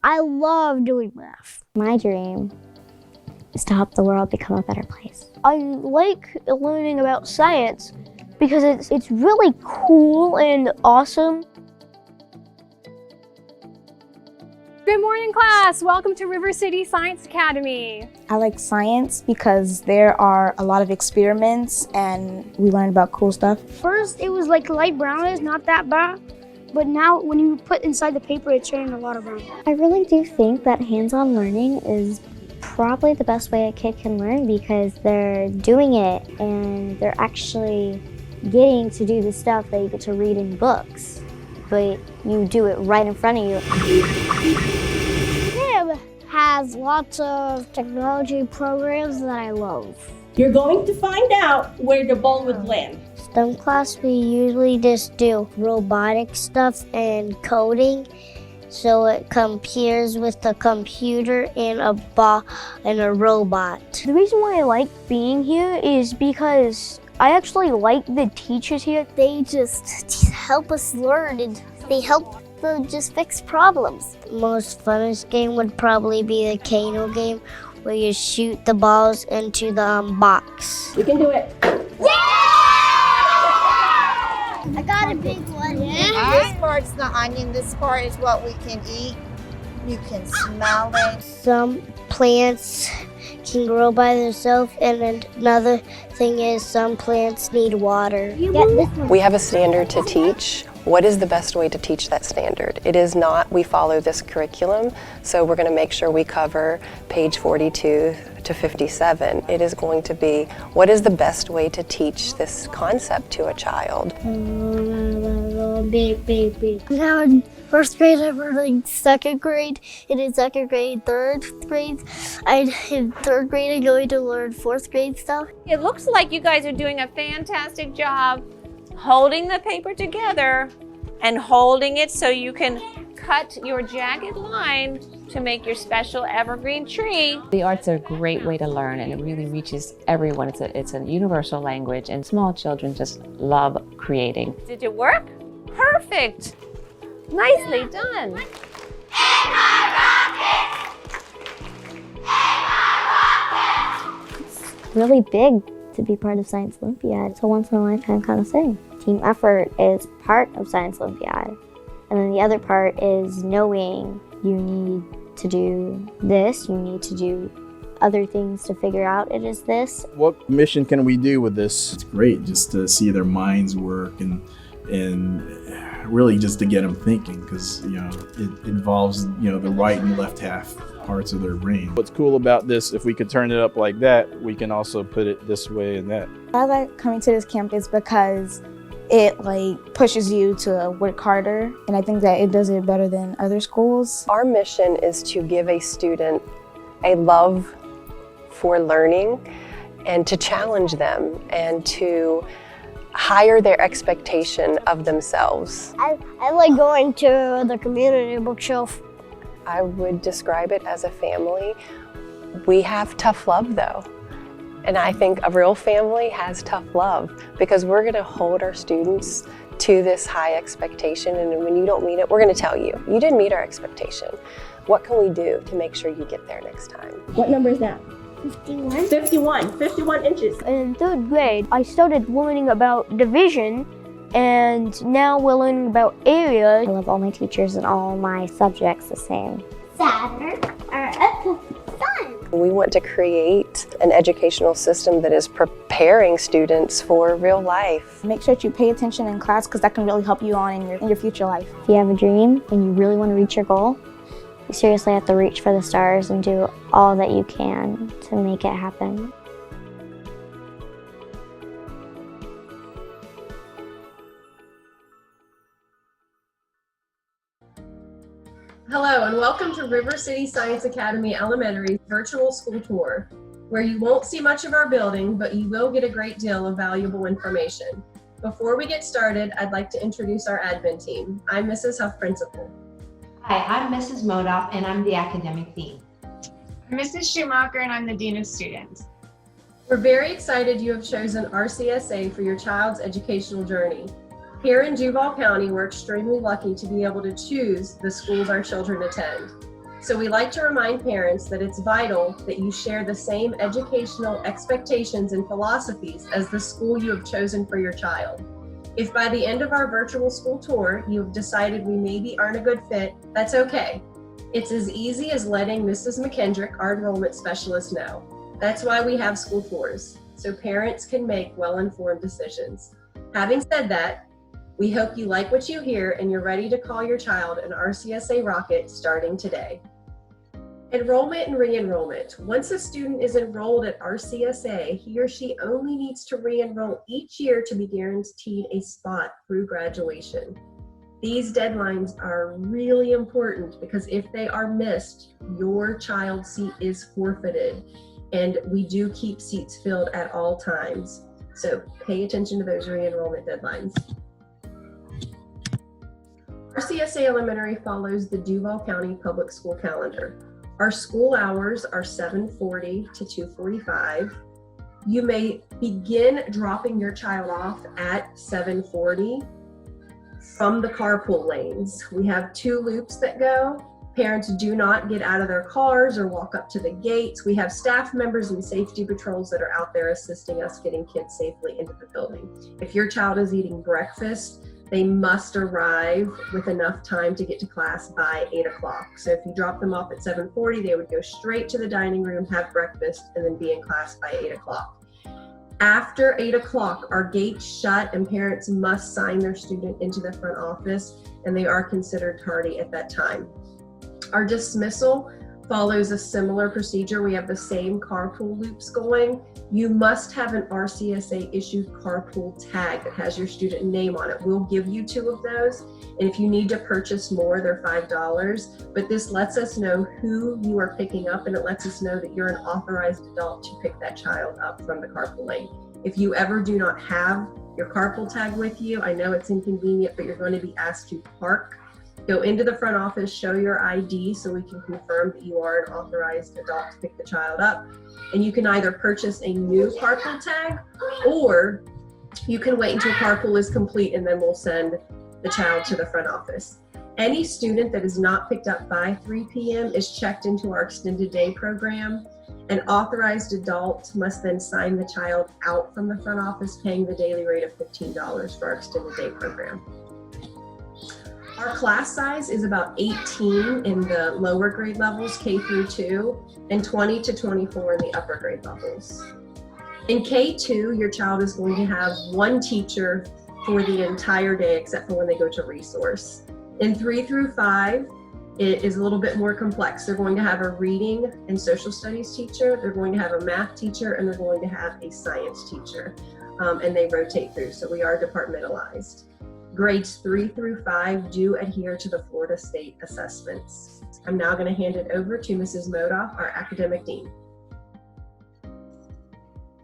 I love doing math. My dream is to help the world become a better place. I like learning about science because it's really cool and awesome. Good morning, class. Welcome to River City Science Academy. I like science because there are a lot of experiments and we learn about cool stuff. First, it was like light brownish, not that bad. But now when you put inside the paper, it's turning a lot of brown. I really do think that hands-on learning is probably the best way a kid can learn because they're doing it and they're actually getting to do the stuff that you get to read in books, but you do it right in front of you. Tim has lots of technology programs that I love. You're going to find out where the ball would land. STEM class, we usually just do robotic stuff and coding. So it compares with the computer and a ball and a robot. The reason why I like being here is because I actually like the teachers here. They just help us learn and they help just fix problems. The most funnest game would probably be the Kano game where you shoot the balls into the box. You can do it. I got a big one. This part's the onion. This part is what we can eat. You can smell it. Some plants can grow by themselves, and another thing is some plants need water. We have a standard to teach. What is the best way to teach that standard? It is not we follow this curriculum, so we're going to make sure we cover page 42 to 57. It is going to be what is the best way to teach this concept to a child. Now in first grade, I'm learning second grade, and in second grade, third grade. In third grade, I'm going to learn fourth grade stuff. It looks like you guys are doing a fantastic job holding the paper together and holding it so you can cut your jagged line to make your special evergreen tree. The arts are a great way to learn, and it really reaches everyone. It's a universal language, and small children just love creating. Did it work? Perfect. Nicely done. It's really big to be part of Science Olympiad. It's a once-in-a-lifetime kind of thing. Team effort is part of Science Olympiad. And then the other part is knowing you need to do this, you need to do other things to figure out it is this. What mission can we do with this? It's great just to see their minds work and really just to get them thinking, because it involves the right and left half parts of their brain. What's cool about this, if we could turn it up like that, we can also put it this way and that. I like coming to this campus because it pushes you to work harder, and I think that it does it better than other schools. Our mission is to give a student a love for learning and to challenge them and to higher their expectation of themselves. I like going to the community bookshelf. I would describe it as a family. We have tough love though. And I think a real family has tough love because we're going to hold our students to this high expectation, and when you don't meet it, we're going to tell you, you didn't meet our expectation. What can we do to make sure you get there next time? What number is that? 51. 51 inches. In third grade, I started learning about division, and now we're learning about area. I love all my teachers and all my subjects the same. Saturn, Earth, Sun. We want to create an educational system that is preparing students for real life. Make sure that you pay attention in class because that can really help you on in your future life. If you have a dream and you really want to reach your goal, you seriously have to reach for the stars and do all that you can to make it happen. Hello and welcome to River City Science Academy Elementary's virtual school tour, where you won't see much of our building, but you will get a great deal of valuable information. Before we get started, I'd like to introduce our admin team. I'm Mrs. Huff, Principal. Hi, I'm Mrs. Modop and I'm the Academic Dean. I'm Mrs. Schumacher and I'm the Dean of Students. We're very excited you have chosen RCSA for your child's educational journey. Here in Duval County, we're extremely lucky to be able to choose the schools our children attend. So we like to remind parents that it's vital that you share the same educational expectations and philosophies as the school you have chosen for your child. If by the end of our virtual school tour, you have decided we maybe aren't a good fit, that's okay. It's as easy as letting Mrs. McKendrick, our enrollment specialist, know. That's why we have school tours, so parents can make well-informed decisions. Having said that, we hope you like what you hear and you're ready to call your child an RCSA rocket starting today. Enrollment and re-enrollment. Once a student is enrolled at RCSA, he or she only needs to re-enroll each year to be guaranteed a spot through graduation. These deadlines are really important because if they are missed, your child's seat is forfeited, and we do keep seats filled at all times. So pay attention to those re-enrollment deadlines. RCSA Elementary follows the Duval County Public School calendar. Our school hours are 7:40 to 2:45. You may begin dropping your child off at 7:40 from the carpool lanes. We have 2 loops that go. Parents do not get out of their cars or walk up to the gates. We have staff members and safety patrols that are out there assisting us getting kids safely into the building. If your child is eating breakfast, they must arrive with enough time to get to class by 8 o'clock. So if you drop them off at 7:40, they would go straight to the dining room, have breakfast, and then be in class by 8 o'clock. After 8 o'clock, our gates shut and parents must sign their student into the front office, and they are considered tardy at that time. Our dismissal follows a similar procedure. We have the same carpool loops going. You must have an RCSA issued carpool tag that has your student name on it. We'll give you 2 of those. And if you need to purchase more, they're $5. But this lets us know who you are picking up, and it lets us know that you're an authorized adult to pick that child up from the carpool lane. If you ever do not have your carpool tag with you, I know it's inconvenient, but you're going to be asked to park. Go into the front office, show your ID so we can confirm that you are an authorized adult to pick the child up. And you can either purchase a new carpool tag, or you can wait until carpool is complete and then we'll send the child to the front office. Any student that is not picked up by 3 p.m. is checked into our extended day program. An authorized adult must then sign the child out from the front office, paying the daily rate of $15 for our extended day program. Our class size is about 18 in the lower grade levels, K through 2, and 20 to 24 in the upper grade levels. In K2, your child is going to have 1 teacher for the entire day, except for when they go to resource. In 3 through 5, it is a little bit more complex. They're going to have a reading and social studies teacher, they're going to have a math teacher, and they're going to have a science teacher, and they rotate through, so we are departmentalized. Grades 3 through 5 do adhere to the Florida State assessments. I'm now going to hand it over to Mrs. Modoff, our academic dean.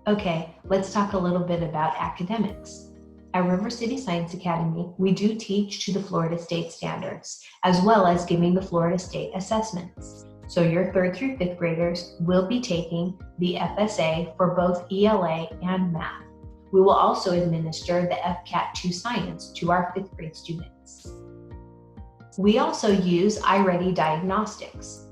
Okay, let's talk a little bit about academics. At River City Science Academy, we do teach to the Florida State standards, as well as giving the Florida State assessments. So your 3rd through 5th graders will be taking the FSA for both ELA and math. We will also administer the FCAT 2 science to our 5th grade students. We also use iReady diagnostics.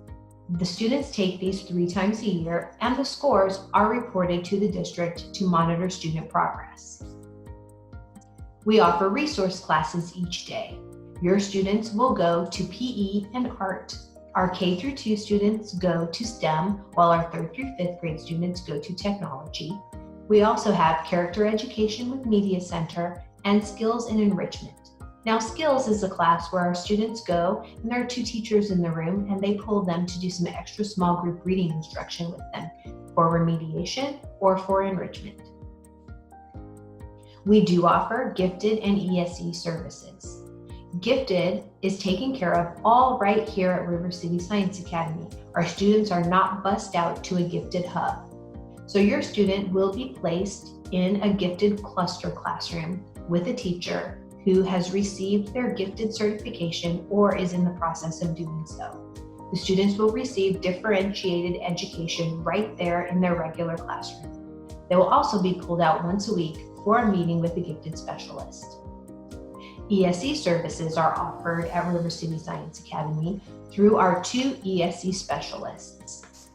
The students take these 3 times a year, and the scores are reported to the district to monitor student progress. We offer resource classes each day. Your students will go to PE and art. Our K through 2 students go to STEM, while our 3rd through 5th grade students go to technology. We also have character education with Media Center and skills and enrichment. Now, skills is a class where our students go and there are 2 teachers in the room and they pull them to do some extra small group reading instruction with them for remediation or for enrichment. We do offer gifted and ESE services. Gifted is taken care of all right here at River City Science Academy. Our students are not bussed out to a gifted hub. So your student will be placed in a gifted cluster classroom with a teacher who has received their gifted certification or is in the process of doing so. The students will receive differentiated education right there in their regular classroom. They will also be pulled out once a week for a meeting with a gifted specialist. ESE services are offered at River City Science Academy through our 2 ESE specialists.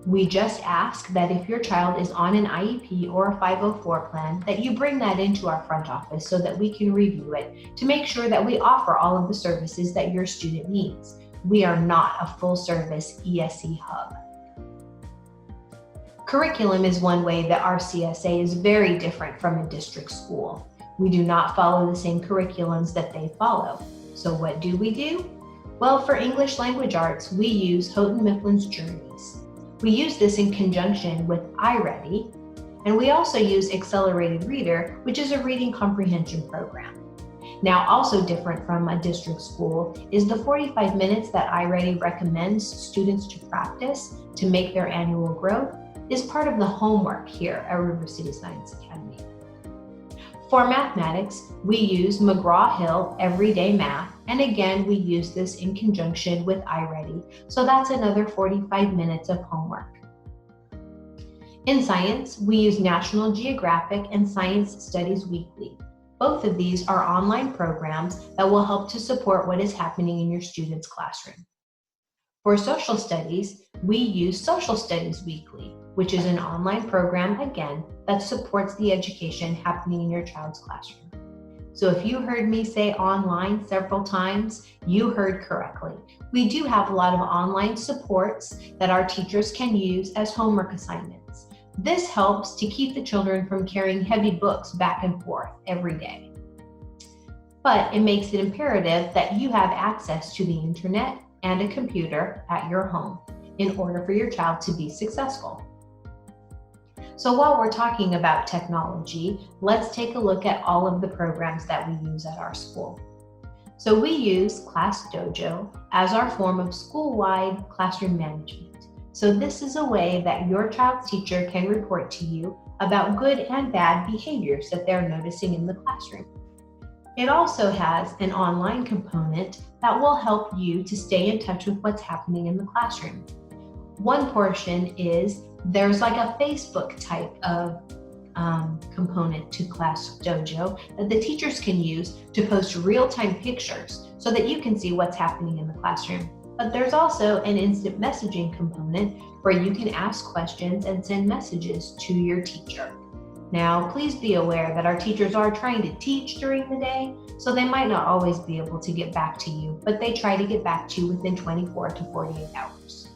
We just ask that if your child is on an IEP or a 504 plan, that you bring that into our front office so that we can review it to make sure that we offer all of the services that your student needs. We are not a full-service ESE hub. Curriculum is one way that our CSA is very different from a district school. We do not follow the same curriculums that they follow. So what do? Well, for English language arts, we use Houghton Mifflin's Journeys. We use this in conjunction with iReady, and we also use Accelerated Reader, which is a reading comprehension program. Now, also different from a district school is the 45 minutes that iReady recommends students to practice to make their annual growth is part of the homework here at River City Science Academy. For mathematics, we use McGraw-Hill Everyday Math, and again, we use this in conjunction with iReady, so that's another 45 minutes of homework. In science, we use National Geographic and Science Studies Weekly. Both of these are online programs that will help to support what is happening in your student's classroom. For social studies, we use Social Studies Weekly, which is an online program, again, that supports the education happening in your child's classroom. So if you heard me say online several times, you heard correctly. We do have a lot of online supports that our teachers can use as homework assignments. This helps to keep the children from carrying heavy books back and forth every day. But it makes it imperative that you have access to the internet and a computer at your home in order for your child to be successful. So while we're talking about technology, let's take a look at all of the programs that we use at our school. So we use Class Dojo as our form of school-wide classroom management. So this is a way that your child's teacher can report to you about good and bad behaviors that they're noticing in the classroom. It also has an online component that will help you to stay in touch with what's happening in the classroom. One portion is there's like a Facebook type of component to Class Dojo that the teachers can use to post real-time pictures so that you can see what's happening in the classroom. But there's also an instant messaging component where you can ask questions and send messages to your teacher. Now, please be aware that our teachers are trying to teach during the day, so they might not always be able to get back to you, but they try to get back to you within 24 to 48 hours.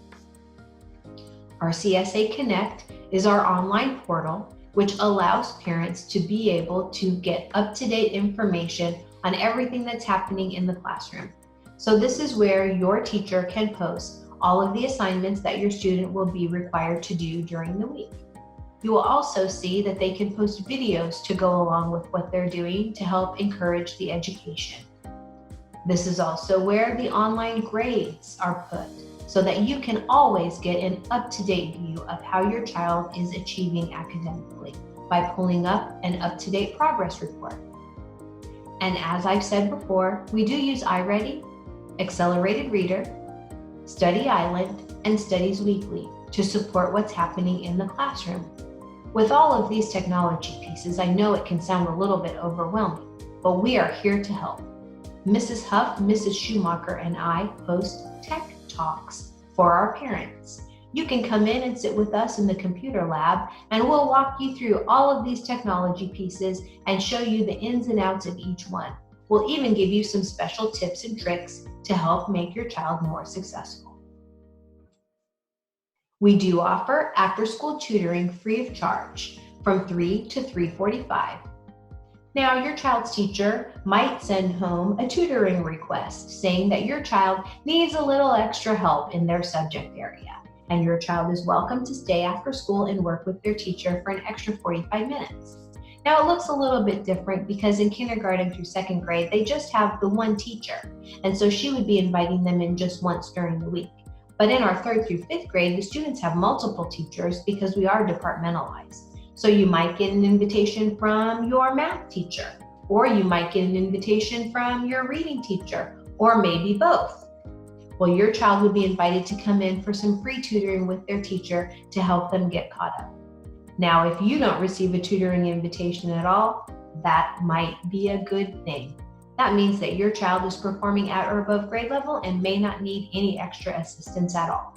Our CSA Connect is our online portal, which allows parents to be able to get up-to-date information on everything that's happening in the classroom. So this is where your teacher can post all of the assignments that your student will be required to do during the week. You will also see that they can post videos to go along with what they're doing to help encourage the education. This is also where the online grades are put, so that you can always get an up-to-date view of how your child is achieving academically by pulling up an up-to-date progress report. And as I've said before, we do use iReady, Accelerated Reader, Study Island, and Studies Weekly to support what's happening in the classroom. With all of these technology pieces, I know it can sound a little bit overwhelming, but we are here to help. Mrs. Huff, Mrs. Schumacher, and I host Tech Talks for our parents. You can come in and sit with us in the computer lab, and we'll walk you through all of these technology pieces and show you the ins and outs of each one. We'll even give you some special tips and tricks to help make your child more successful. We do offer after-school tutoring free of charge from 3 to 3:45. Now, your child's teacher might send home a tutoring request saying that your child needs a little extra help in their subject area, and your child is welcome to stay after school and work with their teacher for an extra 45 minutes. Now, it looks a little bit different because in kindergarten through second grade, they just have the one teacher, and so she would be inviting them in just once during the week. But in our 3rd through 5th grade, the students have multiple teachers because we are departmentalized. So you might get an invitation from your math teacher, or you might get an invitation from your reading teacher, or maybe both. Well, your child would be invited to come in for some free tutoring with their teacher to help them get caught up. Now, if you don't receive a tutoring invitation at all, that might be a good thing. That means that your child is performing at or above grade level and may not need any extra assistance at all.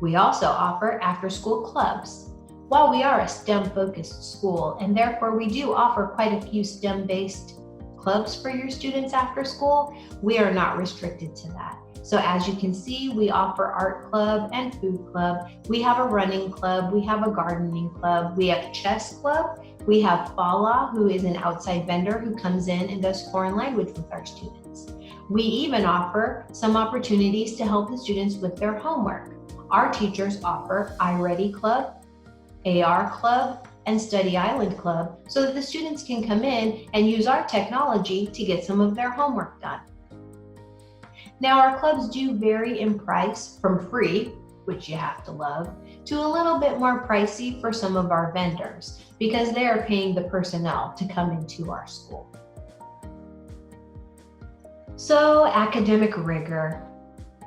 We also offer after-school clubs. While we are a STEM-focused school, and therefore we do offer quite a few STEM-based clubs for your students after school, we are not restricted to that. So as you can see, we offer art club and food club. We have a running club. We have a gardening club. We have chess club. We have Fala, who is an outside vendor who comes in and does foreign language with our students. We even offer some opportunities to help the students with their homework. Our teachers offer iReady Club, AR Club, and Study Island Club so that the students can come in and use our technology to get some of their homework done. Now, our clubs do vary in price from free, which you have to love, to a little bit more pricey for some of our vendors because they are paying the personnel to come into our school. So, academic rigor.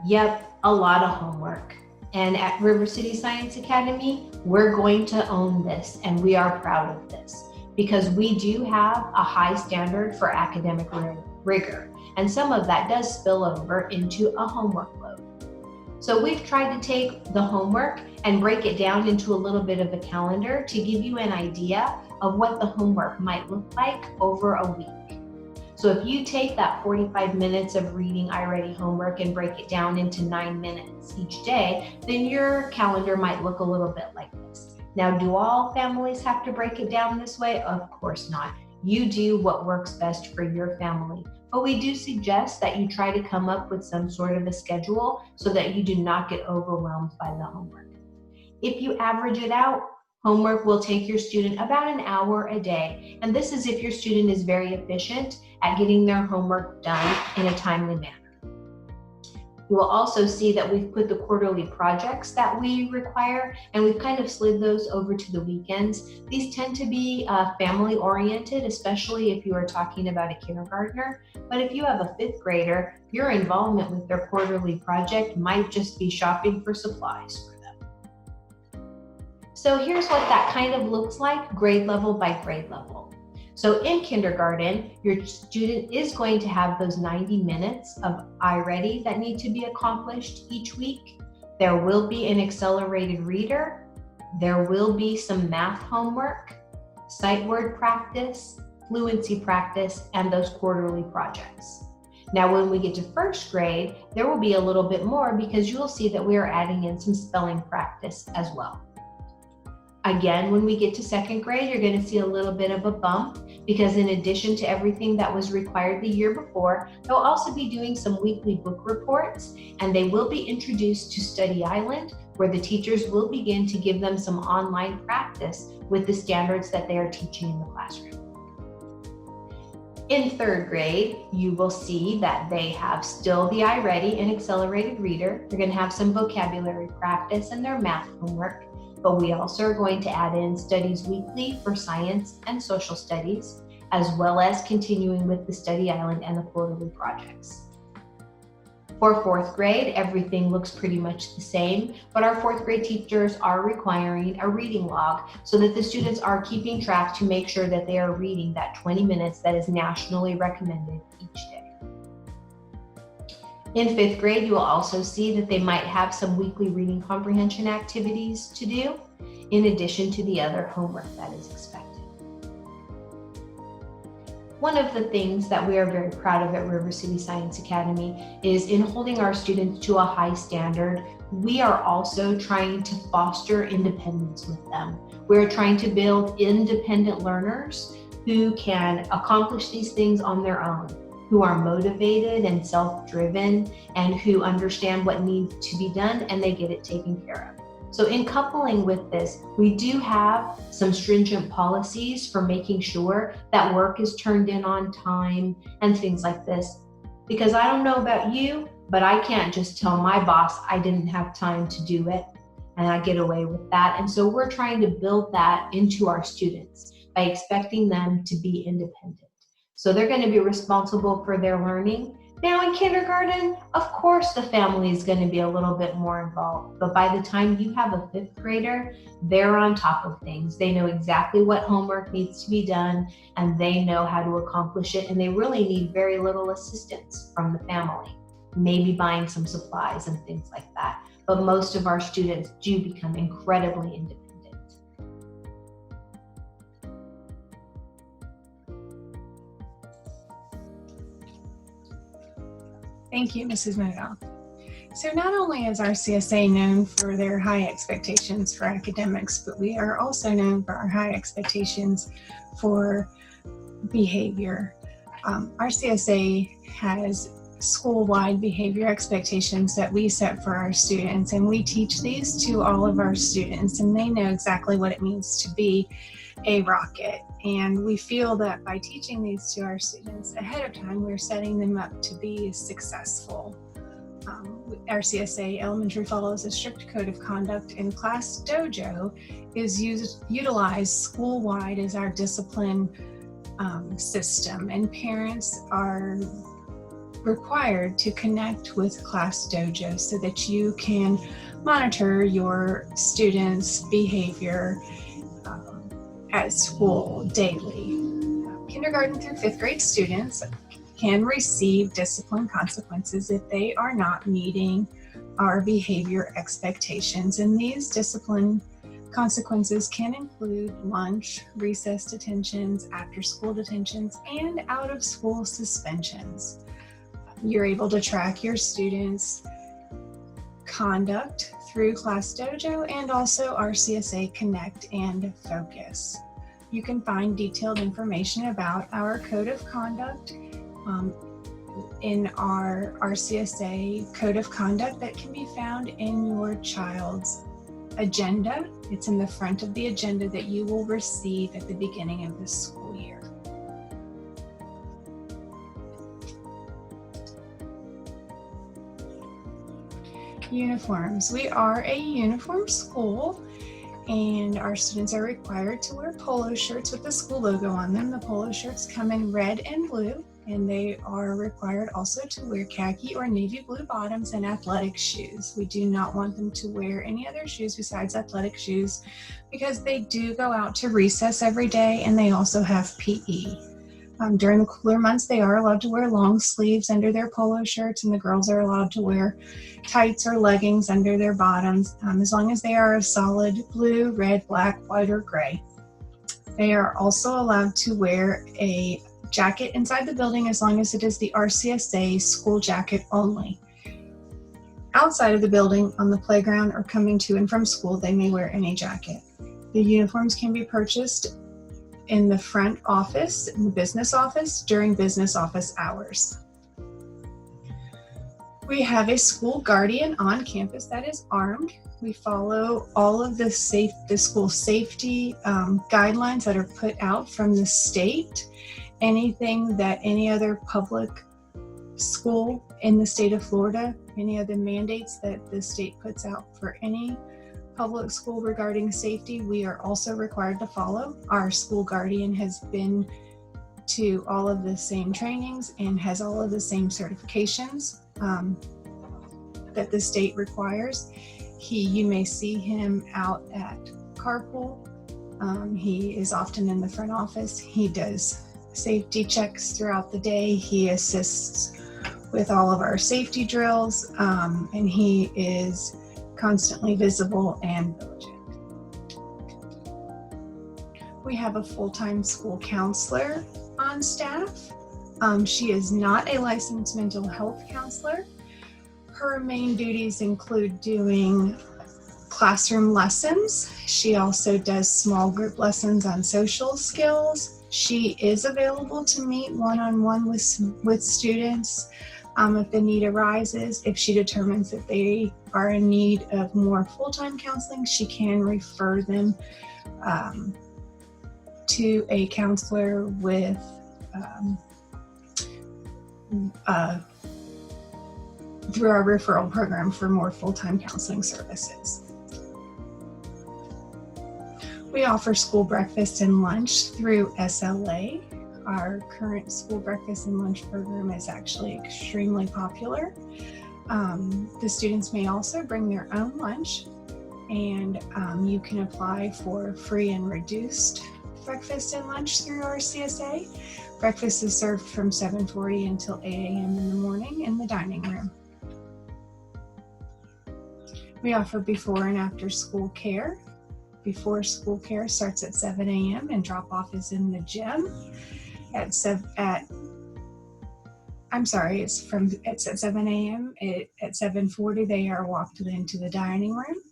Yep, a lot of homework. And at River City Science Academy, we're going to own this, and we are proud of this because we do have a high standard for academic rigor, and some of that does spill over into a homework load. So we've tried to take the homework and break it down into a little bit of a calendar to give you an idea of what the homework might look like over a week. So if you take that 45 minutes of reading iReady homework and break it down into 9 minutes each day, then your calendar might look a little bit like this. Now, do all families have to break it down this way? Of course not. You do what works best for your family. But we do suggest that you try to come up with some sort of a schedule so that you do not get overwhelmed by the homework. If you average it out, homework will take your student about an hour a day. And this is if your student is very efficient at getting their homework done in a timely manner. You will also see that we've put the quarterly projects that we require, and we've kind of slid those over to the weekends. These tend to be family oriented, especially if you are talking about a kindergartner. But if you have a 5th grader, your involvement with their quarterly project might just be shopping for supplies for them. So here's what that kind of looks like, grade level by grade level. So in kindergarten, your student is going to have those 90 minutes of iReady that need to be accomplished each week. There will be an accelerated reader. There will be some math homework, sight word practice, fluency practice, and those quarterly projects. Now, when we get to 1st grade, there will be a little bit more because you'll see that we are adding in some spelling practice as well. Again, when we get to 2nd grade, you're going to see a little bit of a bump because in addition to everything that was required the year before, they'll also be doing some weekly book reports, and they will be introduced to Study Island, where the teachers will begin to give them some online practice with the standards that they are teaching in the classroom. In 3rd grade, you will see that they have still the iReady and accelerated reader. They're going to have some vocabulary practice and their math homework. But we also are going to add in studies weekly for science and social studies, as well as continuing with the Study Island and the quarterly projects. For 4th grade, everything looks pretty much the same, but our 4th grade teachers are requiring a reading log so that the students are keeping track to make sure that they are reading that 20 minutes that is nationally recommended each day. In 5th grade, you will also see that they might have some weekly reading comprehension activities to do, in addition to the other homework that is expected. One of the things that we are very proud of at River City Science Academy is in holding our students to a high standard, we are also trying to foster independence with them. We're trying to build independent learners who can accomplish these things on their own, who are motivated and self-driven, and who understand what needs to be done and they get it taken care of. So in coupling with this, we do have some stringent policies for making sure that work is turned in on time and things like this. Because I don't know about you, but I can't just tell my boss I didn't have time to do it and I get away with that. And so we're trying to build that into our students by expecting them to be independent. So they're going to be responsible for their learning. Now in kindergarten, of course the family is going to be a little bit more involved, but by the time you have a fifth grader, they're on top of things. They know exactly what homework needs to be done and they know how to accomplish it, and they really need very little assistance from the family, maybe buying some supplies and things like that. But most of our students do become incredibly independent. Thank you, Mrs. Modell. So not only is our CSA known for their high expectations for academics, but we are also known for our high expectations for behavior. Our CSA has school-wide behavior expectations that we set for our students, and we teach these to all of our students, and they know exactly what it means to be a rocket. And we feel that by teaching these to our students ahead of time, we're setting them up to be successful. Our CSA Elementary follows a strict code of conduct, and Class Dojo is utilized school-wide as our discipline system, and parents are required to connect with Class Dojo so that you can monitor your students' behavior at school daily. Kindergarten through fifth grade students can receive discipline consequences if they are not meeting our behavior expectations, and these discipline consequences can include lunch, recess detentions, after-school detentions, and out-of-school suspensions. You're able to track your students' conduct through Class Dojo and also our CSA Connect and Focus. You can find detailed information about our code of conduct in our CSA code of conduct that can be found in your child's agenda. It's in the front of the agenda that you will receive at the beginning of the school year. Uniforms. We are a uniform school, and our students are required to wear polo shirts with the school logo on them. The polo shirts come in red and blue, and they are required also to wear khaki or navy blue bottoms and athletic shoes. We do not want them to wear any other shoes besides athletic shoes because they do go out to recess every day, and they also have PE. During the cooler months, they are allowed to wear long sleeves under their polo shirts, and the girls are allowed to wear tights or leggings under their bottoms, as long as they are a solid blue, red, black, white, or gray. They are also allowed to wear a jacket inside the building as long as it is the RCSA school jacket only. Outside of the building, on the playground, or coming to and from school, they may wear any jacket. The uniforms can be purchased in the front office, in the business office, during business office hours. We have a school guardian on campus that is armed. We follow all of the school safety guidelines that are put out from the state. Anything that any other public school in the state of Florida, any other mandates that the state puts out for any public school regarding safety, we are also required to follow. Our school guardian has been to all of the same trainings and has all of the same certifications that the state requires. You may see him out at carpool. He is often in the front office. He does safety checks throughout the day. He assists with all of our safety drills, and he is constantly visible and diligent. We have a full-time school counselor on staff. She is not a licensed mental health counselor. Her main duties include doing classroom lessons. She also does small group lessons on social skills. She is available to meet one-on-one with students if the need arises. If she determines that they are in need of more full-time counseling, she can refer them to a counselor with through our referral program for more full-time counseling services. We offer school breakfast and lunch through SLA. Our current school breakfast and lunch program is actually extremely popular. The students may also bring their own lunch, and you can apply for free and reduced breakfast and lunch through our CSA. Breakfast is served from 7:40 until 8 a.m. in the morning in the dining room. We offer before and after school care. Before school care starts at 7 a.m. and drop off is in the gym. It's at 7 a.m. At 7:40 they are walked into the dining room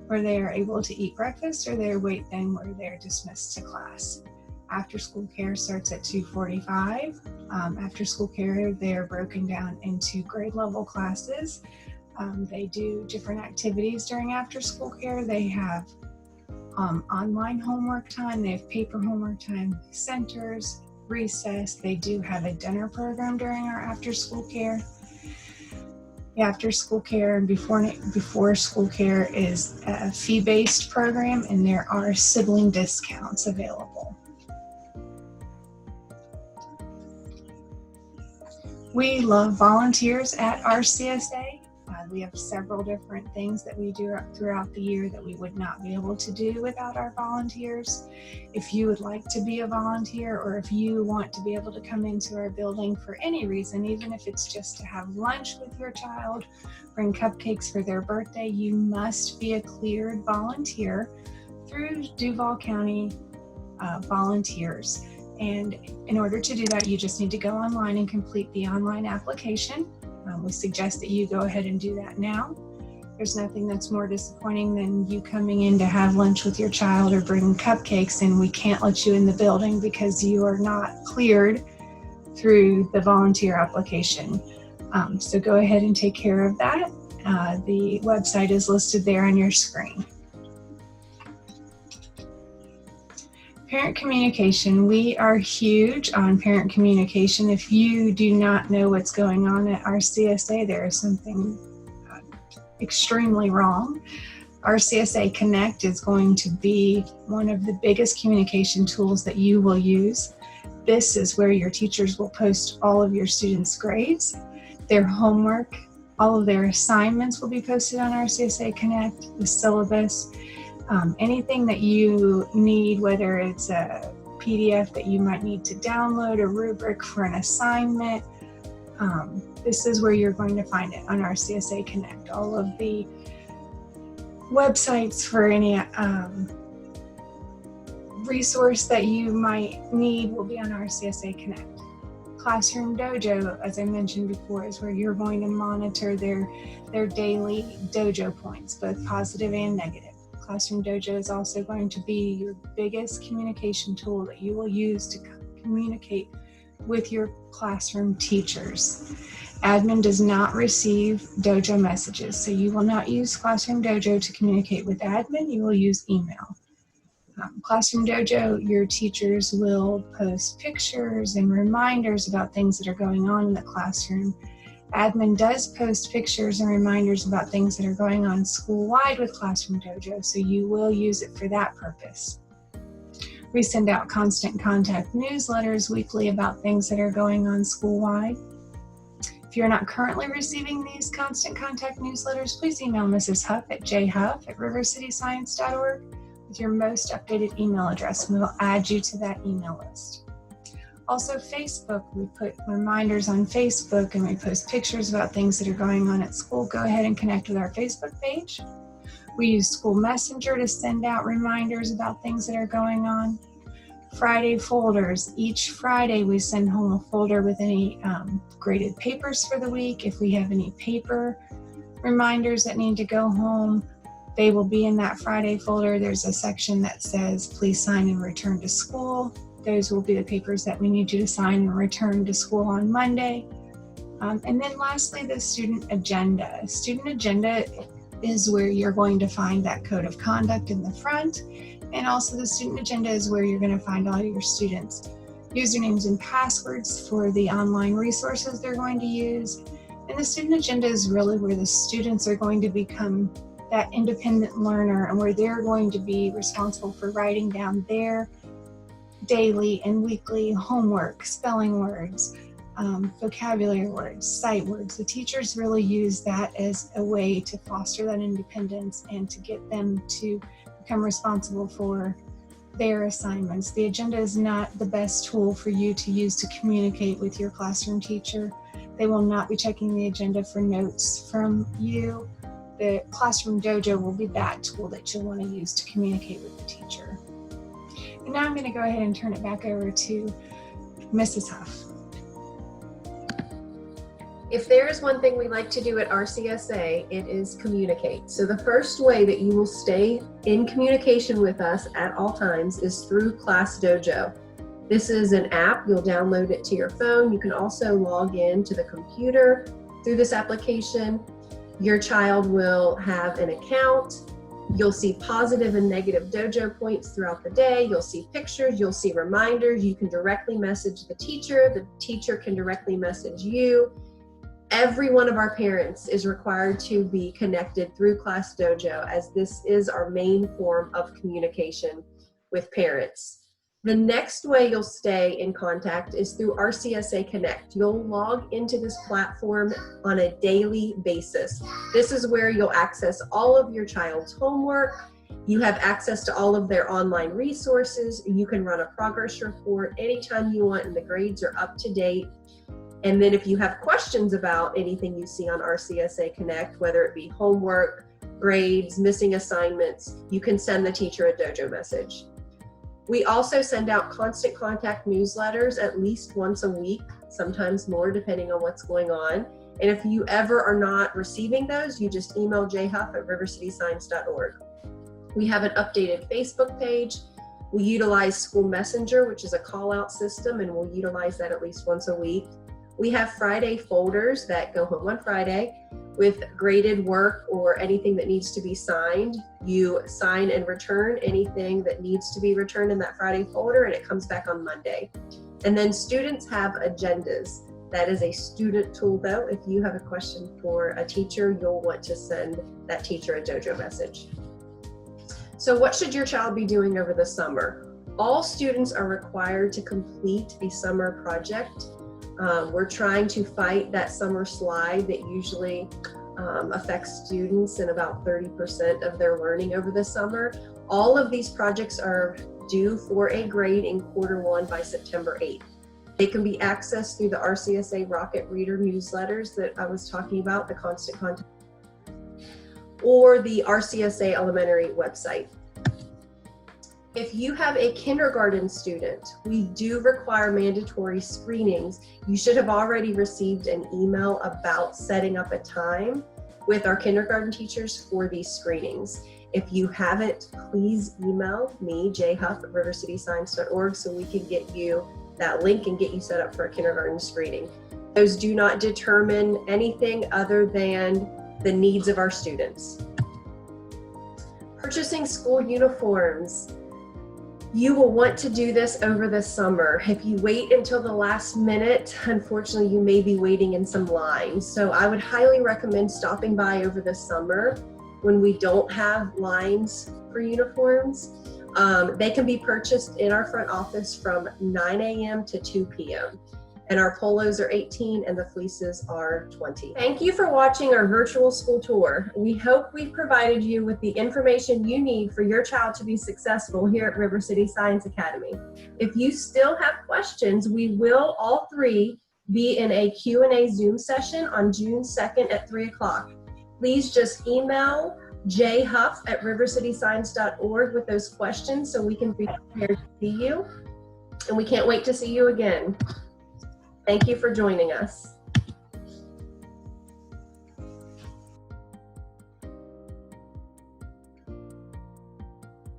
where they are able to eat breakfast, or they wait then where they're dismissed to class. After school care starts at 2:45. After school care, they're broken down into grade level classes. They do different activities during after school care. They have online homework time, they have paper homework time, centers, recess. They do have a dinner program during our after school care. The after school care and before school care is a fee-based program, and there are sibling discounts available. We love volunteers at our CSA. We have several different things that we do throughout the year that we would not be able to do without our volunteers. If you would like to be a volunteer, or if you want to be able to come into our building for any reason, even if it's just to have lunch with your child, bring cupcakes for their birthday, you must be a cleared volunteer through Duval County Volunteers. And in order to do that, you just need to go online and complete the online application. We suggest that you go ahead and do that now. There's nothing that's more disappointing than you coming in to have lunch with your child or bring cupcakes, and we can't let you in the building because you are not cleared through the volunteer application. So go ahead and take care of that. The website is listed there on your screen. Parent communication. We are huge on parent communication. If you do not know what's going on at our CSA, there is something extremely wrong. Our CSA Connect is going to be one of the biggest communication tools that you will use. This is where your teachers will post all of your students' grades, their homework, all of their assignments will be posted on our CSA Connect, the syllabus. Anything that you need, whether it's a PDF that you might need to download, a rubric for an assignment, this is where you're going to find it on our CSA Connect. All of the websites for any resource that you might need will be on our CSA Connect. Classroom Dojo, as I mentioned before, is where you're going to monitor their daily dojo points, both positive and negative. Classroom Dojo is also going to be your biggest communication tool that you will use to communicate with your classroom teachers. Admin does not receive dojo messages, so you will not use Classroom Dojo to communicate with admin, you will use email. Classroom Dojo, your teachers will post pictures and reminders about things that are going on in the classroom. Admin does post pictures and reminders about things that are going on school-wide with Classroom Dojo, so you will use it for that purpose. We send out constant contact newsletters weekly about things that are going on school-wide. If you're not currently receiving these constant contact newsletters, please email Mrs. Huff at jhuff@rivercityscience.org with your most updated email address, and we'll add you to that email list. Also, Facebook, we put reminders on Facebook and we post pictures about things that are going on at school. Go ahead and connect with our Facebook page. We use School Messenger to send out reminders about things that are going on. Friday folders. Each Friday we send home a folder with any graded papers for the week. If we have any paper reminders that need to go home, they will be in that Friday folder. There's a section that says, please sign and return to school. Those will be the papers that we need you to sign and return to school on Monday. And then lastly, the student agenda. Student agenda is where you're going to find that code of conduct in the front. And also the student agenda is where you're going to find all your students' usernames and passwords for the online resources they're going to use. And the student agenda is really where the students are going to become that independent learner and where they're going to be responsible for writing down their daily and weekly homework, spelling words, vocabulary words, sight words. The teachers really use that as a way to foster that independence and to get them to become responsible for their assignments. The agenda is not the best tool for you to use to communicate with your classroom teacher. They will not be checking the agenda for notes from you. The Classroom Dojo will be that tool that you'll want to use to communicate with the teacher. And now I'm going to go ahead and turn it back over to Mrs. Huff. If there is one thing we like to do at RCSA, it is communicate. So the first way that you will stay in communication with us at all times is through Class Dojo. This is an app. You'll download it to your phone. You can also log in to the computer through this application. Your child will have an account. You'll see positive and negative dojo points throughout the day. You'll see pictures, you'll see reminders. You can directly message the teacher can directly message you. Every one of our parents is required to be connected through Class Dojo, as this is our main form of communication with parents. The next way you'll stay in contact is through RCSA Connect. You'll log into this platform on a daily basis. This is where you'll access all of your child's homework. You have access to all of their online resources. You can run a progress report anytime you want, and the grades are up to date. And then if you have questions about anything you see on RCSA Connect, whether it be homework, grades, missing assignments, you can send the teacher a dojo message. We also send out constant contact newsletters at least once a week, sometimes more depending on what's going on. And if you ever are not receiving those, you just email jhuff@rivercityscience.org. We have an updated Facebook page. We utilize School Messenger, which is a call out system, and we'll utilize that at least once a week. We have Friday folders that go home on Friday with graded work or anything that needs to be signed. You sign and return anything that needs to be returned in that Friday folder, and it comes back on Monday. And then students have agendas. That is a student tool though. If you have a question for a teacher, you'll want to send that teacher a dojo message. So what should your child be doing over the summer? All students are required to complete a summer project. We're trying to fight that summer slide that usually affects students in about 30% of their learning over the summer. All of these projects are due for a grade in Q1 by September 8th. They can be accessed through the RCSA Rocket Reader newsletters that I was talking about, the constant contact, or the RCSA Elementary website. If you have a kindergarten student, we do require mandatory screenings. You should have already received an email about setting up a time with our kindergarten teachers for these screenings. If you haven't, please email me, jhuff@rivercityscience.org, so we can get you that link and get you set up for a kindergarten screening. Those do not determine anything other than the needs of our students. Purchasing school uniforms. You will want to do this over the summer. If you wait until the last minute, unfortunately, you may be waiting in some lines. So I would highly recommend stopping by over the summer when we don't have lines for uniforms. They can be purchased in our front office from 9 a.m. to 2 p.m. And our polos are 18 and the fleeces are 20. Thank you for watching our virtual school tour. We hope we've provided you with the information you need for your child to be successful here at River City Science Academy. If you still have questions, we will all three be in a Q&A Zoom session on June 2nd at 3 o'clock. Please just email jhuff@rivercityscience.org with those questions so we can be prepared to see you. And we can't wait to see you again. Thank you for joining us.